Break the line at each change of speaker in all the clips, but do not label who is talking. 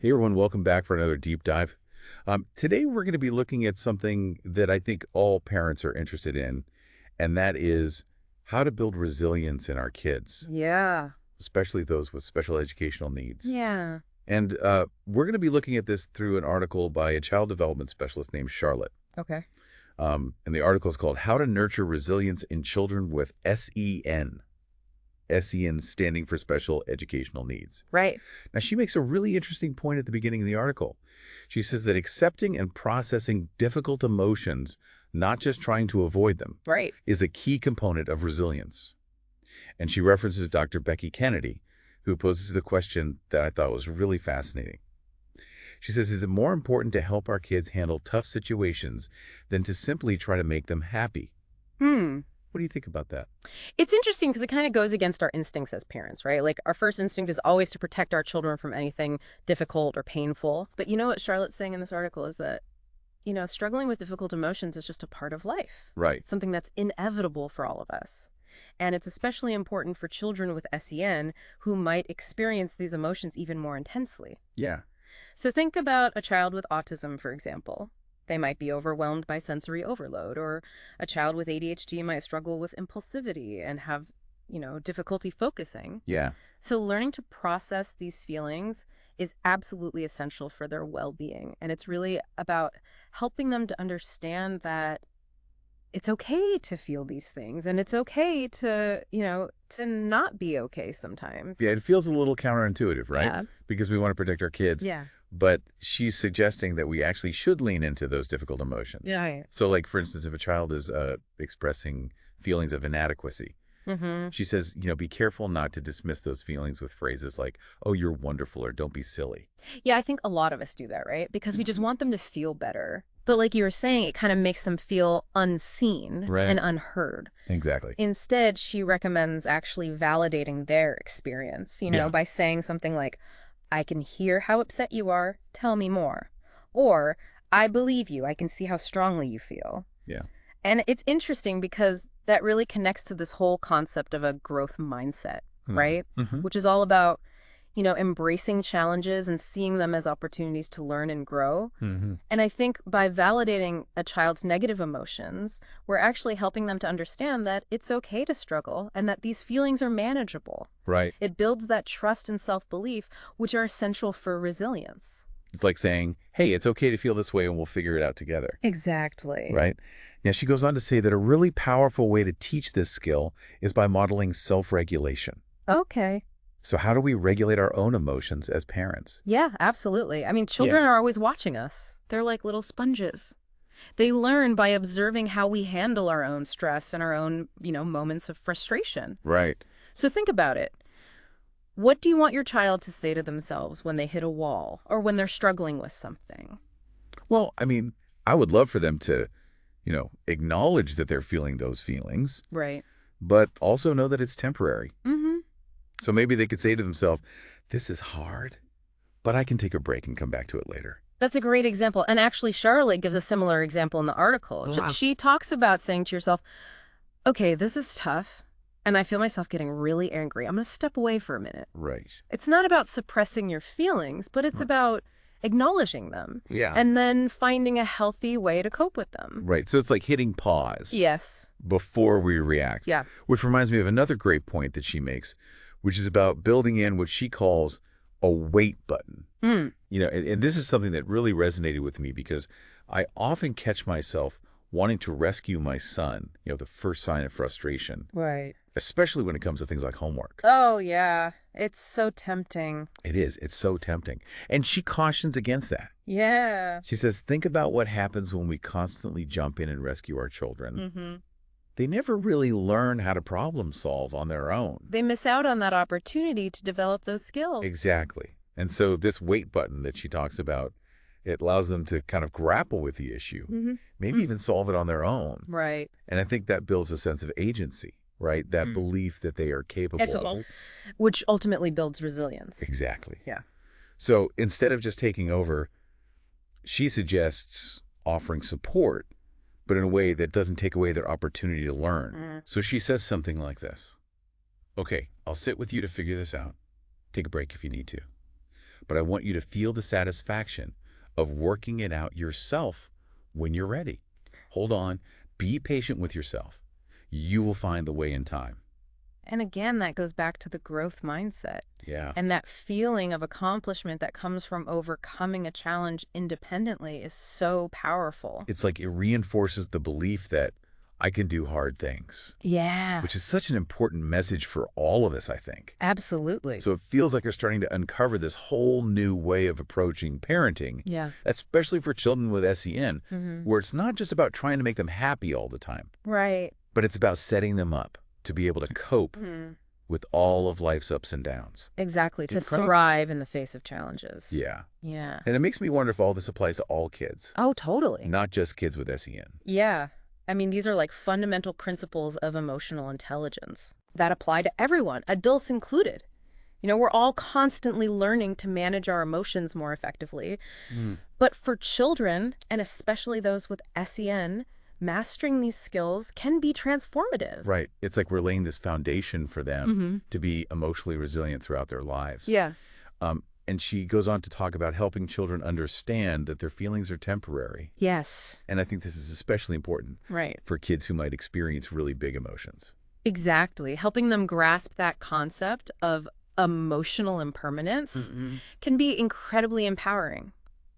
Hey everyone, welcome back for another deep dive. Today we're going to be looking at something that I think all parents are interested in, and that is how to build resilience in our kids,
Yeah.
especially those with special educational needs.
Yeah.
And we're going to be looking at this through an article by a child development specialist named Charlotte.
Okay.
And the article is called How to Nurture Resilience in Children with SEN. SEN standing for Special Educational Needs.
Right.
Now, she makes a really interesting point at the beginning of the article. She says that accepting and processing difficult emotions, not just trying to avoid them,
Right.
is a key component of resilience. And she references Dr. Becky Kennedy, who poses the question that I thought was really fascinating. She says, is it more important to help our kids handle tough situations than to simply try to make them happy? What do you think about that?
It's interesting because it kind of goes against our instincts as parents, right? Like our first instinct is always to protect our children from anything difficult or painful. But you know what Charlotte's saying in this article is that, struggling with difficult emotions is just a part of life.
Right.
Something that's inevitable for all of us. And it's especially important for children with SEN who might experience these emotions even more intensely.
Yeah.
So think about a child with autism, for example. They might be overwhelmed by sensory overload, or a child with ADHD might struggle with impulsivity and have, difficulty focusing.
Yeah.
So learning to process these feelings is absolutely essential for their well-being. And it's really about helping them to understand that it's okay to feel these things, and it's okay to, to not be okay sometimes.
Yeah, it feels a little counterintuitive, right?
Yeah.
Because we want to protect our kids.
Yeah.
But she's suggesting that we actually should lean into those difficult emotions.
Yeah.
So like, for instance, if a child is expressing feelings of inadequacy,
Mm-hmm.
she says, be careful not to dismiss those feelings with phrases like, oh, you're wonderful, or don't be silly.
Yeah, I think a lot of us do that, right? Because we just want them to feel better. But like you were saying, it kind of makes them feel unseen
Right.
and unheard.
Exactly.
Instead, she recommends actually validating their experience,
Yeah.
by saying something like, I can hear how upset you are. Tell me more. Or, I believe you. I can see how strongly you feel.
Yeah.
And it's interesting because that really connects to this whole concept of a growth mindset, right?
Mm-hmm.
Which is all about, embracing challenges and seeing them as opportunities to learn and grow.
Mm-hmm.
And I think by validating a child's negative emotions, we're actually helping them to understand that it's okay to struggle and that these feelings are manageable.
Right.
It builds that trust and self-belief, which are essential for resilience.
It's like saying, hey, it's okay to feel this way and we'll figure it out together.
Exactly.
Right. Now, she goes on to say that a really powerful way to teach this skill is by modeling self-regulation.
Okay.
So how do we regulate our own emotions as parents?
Yeah, absolutely. I mean, children are always watching us. They're like little sponges. They learn by observing how we handle our own stress and our own, moments of frustration.
Right.
So think about it. What do you want your child to say to themselves when they hit a wall or when they're struggling with something?
Well, I mean, I would love for them to, acknowledge that they're feeling those feelings,
Right.
but also know that it's temporary.
Mm-hmm.
So maybe they could say to themselves, this is hard, but I can take a break and come back to it later.
That's a great example. And actually, Charlotte gives a similar example in the article. She talks about saying to yourself, okay, this is tough, and I feel myself getting really angry. I'm going to step away for a minute.
Right.
It's not about suppressing your feelings, but it's about acknowledging them.
Yeah.
And then finding a healthy way to cope with them.
Right. So it's like hitting pause.
Yes.
Before we react.
Yeah.
Which reminds me of another great point that she makes, which is about building in what she calls a wait button. And this is something that really resonated with me because I often catch myself wanting to rescue my son, the first sign of frustration,
Right.
especially when it comes to things like homework.
Oh, yeah. It's so tempting.
It is. It's so tempting. And she cautions against that.
Yeah.
She says, think about what happens when we constantly jump in and rescue our children.
Mm-hmm.
They never really learn how to problem solve on their own.
They miss out on that opportunity to develop those skills.
Exactly. And so this wait button that she talks about, it allows them to kind of grapple with the issue, maybe even solve it on their own.
Right.
And I think that builds a sense of agency, right? That belief that they are capable.
Which ultimately builds resilience.
Exactly.
Yeah.
So instead of just taking over, she suggests offering support, but in a way that doesn't take away their opportunity to learn. So she says something like this. Okay, I'll sit with you to figure this out. Take a break if you need to. but I want you to feel the satisfaction of working it out yourself when you're ready. Hold on. Be patient with yourself. You will find the way in time.
And again, that goes back to the growth mindset.
Yeah.
And that feeling of accomplishment that comes from overcoming a challenge independently is so powerful.
It's like it reinforces the belief that I can do hard things.
Yeah.
Which is such an important message for all of us, I think.
Absolutely.
So it feels like you're starting to uncover this whole new way of approaching parenting,
Yeah.
especially for children with SEN,
Mm-hmm.
where it's not just about trying to make them happy all the time,
Right.
but it's about setting them up to be able to cope with all of life's ups and downs.
Exactly. To
Incredible.
thrive in the face of challenges.
Yeah.
Yeah.
And it makes me wonder if all this applies to all kids,
Oh, totally.
not just kids with SEN.
Yeah. I mean, these are like fundamental principles of emotional intelligence that apply to everyone, adults included. You know, we're all constantly learning to manage our emotions more effectively. But for children, and especially those with SEN, mastering these skills can be transformative.
Right. It's like we're laying this foundation for them to be emotionally resilient throughout their lives.
Yeah.
And she goes on to talk about helping children understand that their feelings are temporary.
Yes.
And I think this is especially important
Right.
for kids who might experience really big emotions.
Exactly. Helping them grasp that concept of emotional impermanence can be incredibly empowering.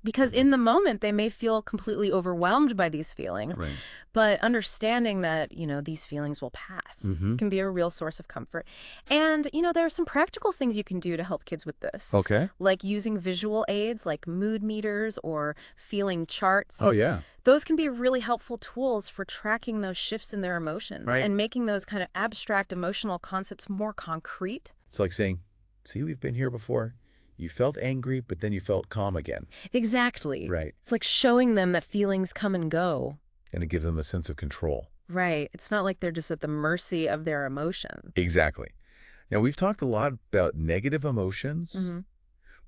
Because in the moment, they may feel completely overwhelmed by these feelings,
Right.
but understanding that, you know, these feelings will pass can be a real source of comfort. And, you know, there are some practical things you can do to help kids with this.
Okay.
Like using visual aids like mood meters or feeling charts.
Oh, yeah.
Those can be really helpful tools for tracking those shifts in their emotions
Right.
and making those kind of abstract emotional concepts more concrete.
It's like saying, see, we've been here before. You felt angry, but then you felt calm again.
Exactly.
Right.
It's like showing them that feelings come and go.
And to give them a sense of control.
Right. It's not like they're just at the mercy of their emotion.
Exactly. Now, we've talked a lot about negative emotions,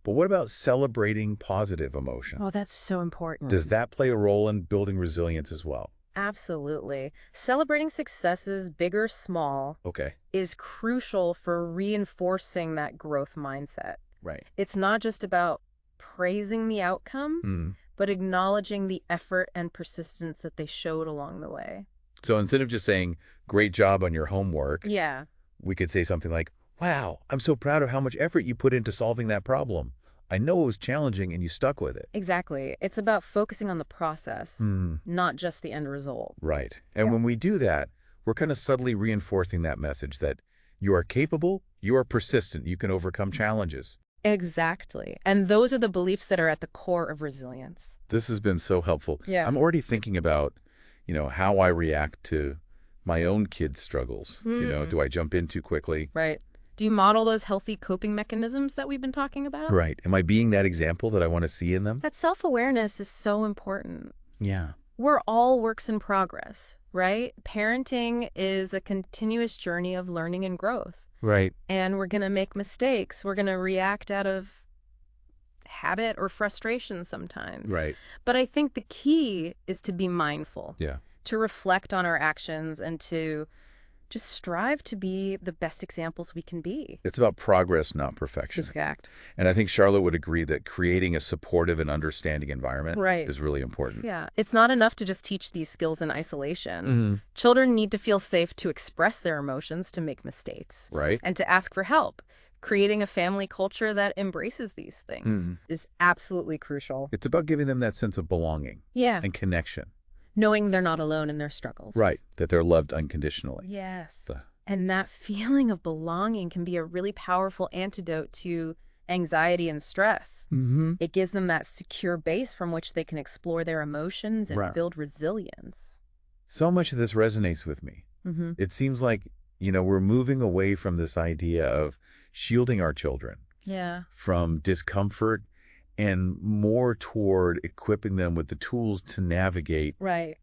but what about celebrating positive emotion?
Oh, that's so important.
Does that play a role in building resilience as well?
Absolutely. Celebrating successes, big or small,
Okay.
is crucial for reinforcing that growth mindset.
Right.
It's not just about praising the outcome, but acknowledging the effort and persistence that they showed along the way.
So instead of just saying, great job on your homework,
Yeah.
we could say something like, wow, I'm so proud of how much effort you put into solving that problem. I know it was challenging and you stuck with it.
Exactly. It's about focusing on the process, not just the end result.
Right. And when we do that, we're kind of subtly reinforcing that message that you are capable, you are persistent, you can overcome challenges.
Exactly. And those are the beliefs that are at the core of resilience.
This has been so helpful.
Yeah.
I'm already thinking about, how I react to my own kids' struggles. Do I jump in too quickly?
Right. Do you model those healthy coping mechanisms that we've been talking about?
Right. Am I being that example that I want to see in them?
That self-awareness is so important.
Yeah.
We're all works in progress, right? Parenting is a continuous journey of learning and growth.
Right.
And we're going to make mistakes. We're going to react out of habit or frustration sometimes.
Right.
But I think the key is to be mindful.
Yeah.
To reflect on our actions and to just strive to be the best examples we can be.
It's about progress, not perfection.
Exact.
And I think Charlotte would agree that creating a supportive and understanding environment is really important.
Yeah. It's not enough to just teach these skills in isolation. Children need to feel safe to express their emotions, to make mistakes.
Right.
And to ask for help. Creating a family culture that embraces these things is absolutely crucial.
It's about giving them that sense of belonging and connection.
Knowing they're not alone in their struggles.
Right. That they're loved unconditionally.
Yes. And that feeling of belonging can be a really powerful antidote to anxiety and stress. It gives them that secure base from which they can explore their emotions and build resilience.
So much of this resonates with me. It seems like, we're moving away from this idea of shielding our children from discomfort and more toward equipping them with the tools to navigate the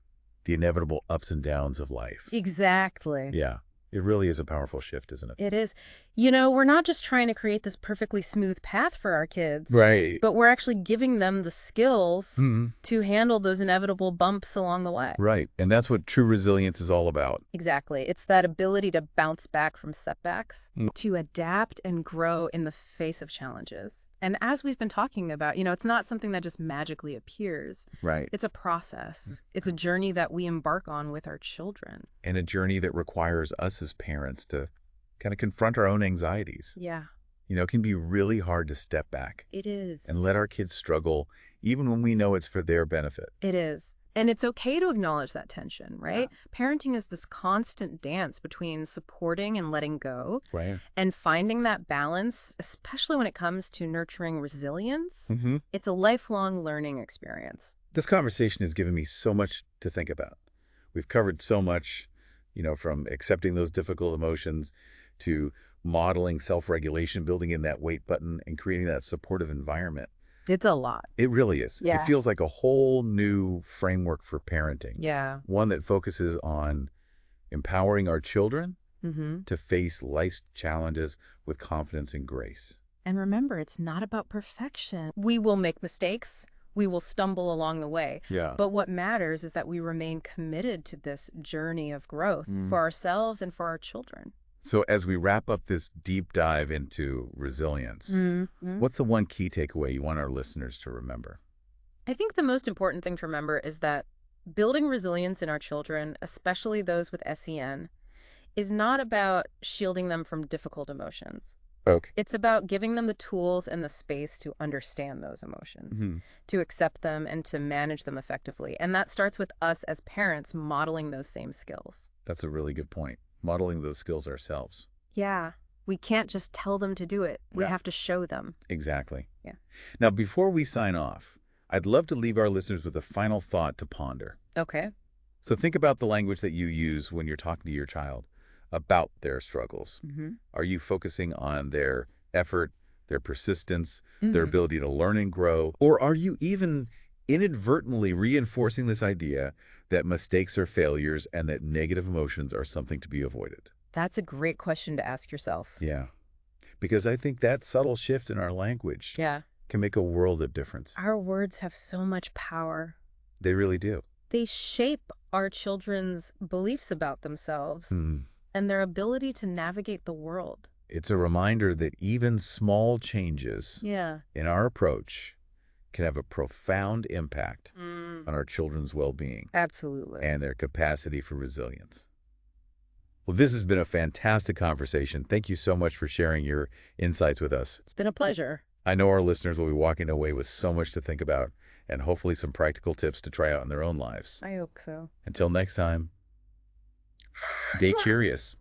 inevitable ups and downs of life.
Exactly.
Yeah. It really is a powerful shift, isn't it?
It is. We're not just trying to create this perfectly smooth path for our kids,
Right.
but we're actually giving them the skills
Mhm.
to handle those inevitable bumps along the way.
Right. And that's what true resilience is all about.
Exactly. It's that ability to bounce back from setbacks,
Mm.
to adapt and grow in the face of challenges. And as we've been talking about, it's not something that just magically appears.
Right.
It's a process. It's a journey that we embark on with our children.
And a journey that requires us as parents to kind of confront our own anxieties.
Yeah,
It can be really hard to step back
it is.
and let our kids struggle, even when we know it's for their benefit.
It is. And it's okay to acknowledge that tension, right? Parenting is this constant dance between supporting and letting go,
Right.
and finding that balance, especially when it comes to nurturing resilience.
Mm-hmm.
It's a lifelong learning experience.
This conversation has given me so much to think about. We've covered so much, from accepting those difficult emotions to modeling self-regulation, building in that wait button, and creating that supportive environment.
It's a lot.
It really is.
Yeah.
It feels like a whole new framework for parenting.
Yeah.
One that focuses on empowering our children
Mm-hmm.
to face life's challenges with confidence and grace.
And remember, it's not about perfection. We will make mistakes. We will stumble along the way.
Yeah.
But what matters is that we remain committed to this journey of growth for ourselves and for our children.
So as we wrap up this deep dive into resilience,
Mm-hmm.
what's the one key takeaway you want our listeners to remember?
I think the most important thing to remember is that building resilience in our children, especially those with SEN, is not about shielding them from difficult emotions.
Okay.
It's about giving them the tools and the space to understand those emotions, to accept them, and to manage them effectively. And that starts with us as parents modeling those same skills.
That's a really good point. Modeling those skills ourselves.
Yeah. We can't just tell them to do it. We
Yeah.
have to show them.
Exactly.
Yeah.
Now, before we sign off, I'd love to leave our listeners with a final thought to ponder.
Okay.
So think about the language that you use when you're talking to your child about their struggles.
Mm-hmm.
Are you focusing on their effort, their persistence, their ability to learn and grow? Or are you even inadvertently reinforcing this idea that mistakes are failures and that negative emotions are something to be avoided?
That's a great question to ask yourself.
Yeah. Because I think that subtle shift in our language
Yeah.
can make a world of difference.
Our words have so much power.
They really do.
They shape our children's beliefs about themselves and their ability to navigate the world.
It's a reminder that even small changes
Yeah.
in our approach can have a profound impact on our children's well-being
Absolutely.
and their capacity for resilience. Well, this has been a fantastic conversation. Thank you so much for sharing your insights with us.
It's been a pleasure.
I know our listeners will be walking away with so much to think about and hopefully some practical tips to try out in their own lives.
I hope so.
Until next time, stay curious.